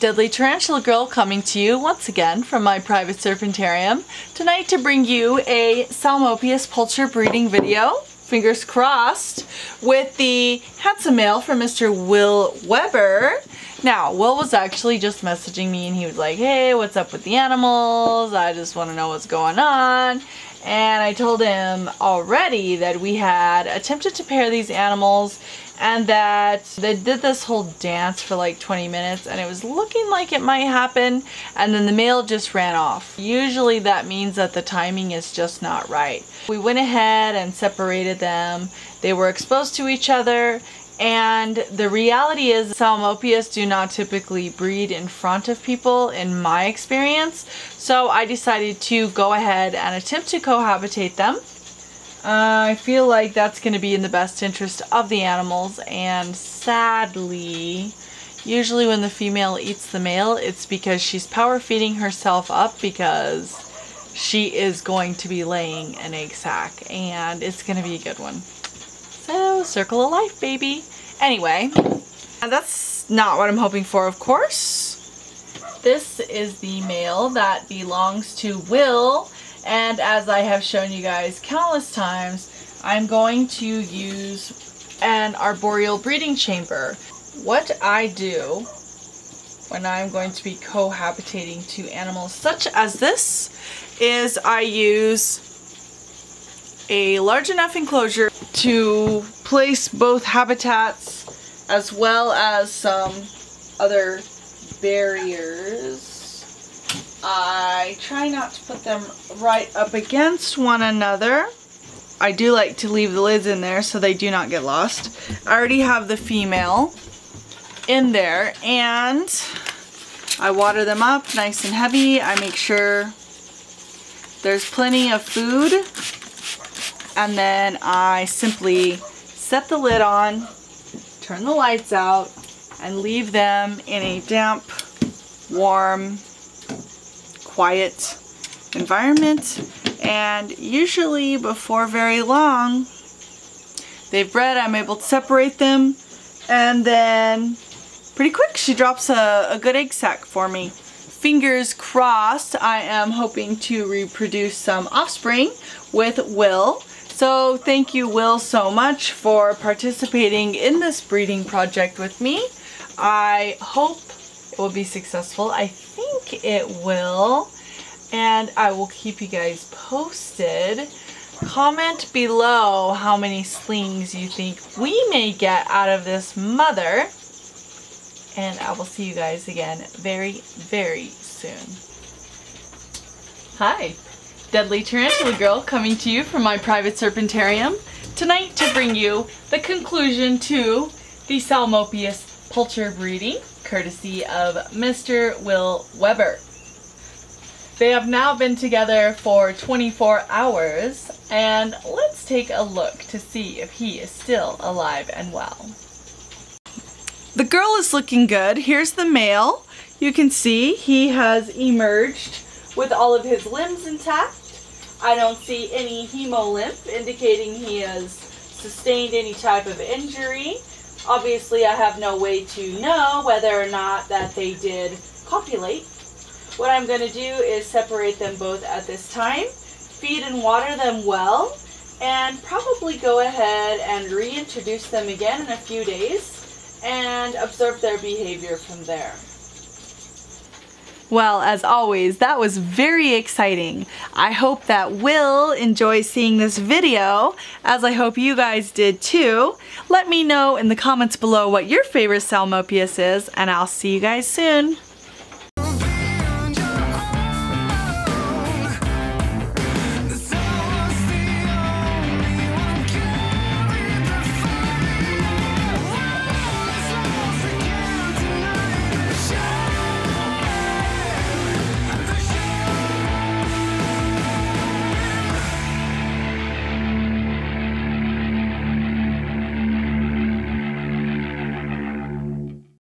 Deadly Tarantula Girl coming to you once again from my private serpentarium tonight to bring you a Salmopius poultry breeding video, fingers crossed, with the handsome male from Mr. Will Weber. Now, Will was actually just messaging me and he was like, hey, what's up with the animals? I just want to know what's going on. And I told him already that we had attempted to pair these animals and that they did this whole dance for like 20 minutes and it was looking like it might happen, and then the male just ran off. Usually that means that the timing is just not right. We went ahead and separated them. They were exposed to each other, and the reality is Salmopius do not typically breed in front of people in my experience, so I decided to go ahead and attempt to cohabitate them. I feel like that's going to be in the best interest of the animals, and sadly, usually when the female eats the male, it's because she's power feeding herself up because she is going to be laying an egg sac, and it's going to be a good one. So, circle of life, baby. Anyway, that's not what I'm hoping for, of course. This is the male that belongs to Will. And as I have shown you guys countless times, I'm going to use an arboreal breeding chamber. What I do when I'm going to be cohabitating two animals such as this is I use a large enough enclosure to place both habitats as well as some other barriers. I try not to put them right up against one another. I do like to leave the lids in there so they do not get lost. I already have the female in there and I water them up nice and heavy. I make sure there's plenty of food, and then I simply set the lid on, turn the lights out, and leave them in a damp, warm, quiet environment. And usually before very long they've bred, I'm able to separate them, and then pretty quick she drops a good egg sac for me. Fingers crossed, I am hoping to reproduce some offspring with Will. So thank you, Will, so much for participating in this breeding project with me. I hope it will be successful. I think it will, and I will keep you guys posted. Comment below how many slings you think we may get out of this mother, and I will see you guys again very, very soon. Hi, Deadly Tarantula Girl coming to you from my private serpentarium tonight to bring you the conclusion to the Salmopius poultry breeding, courtesy of Mr. Will Weber. They have now been together for 24 hours, and let's take a look to see if he is still alive and well. The girl is looking good. Here's the male. You can see he has emerged with all of his limbs intact. I don't see any hemolymph indicating he has sustained any type of injury. Obviously, I have no way to know whether or not that they did copulate. What I'm going to do is separate them both at this time, feed and water them well, and probably go ahead and reintroduce them again in a few days and observe their behavior from there. Well, as always, that was very exciting. I hope that Will enjoys seeing this video, as I hope you guys did too. Let me know in the comments below what your favorite Salmopius is, and I'll see you guys soon.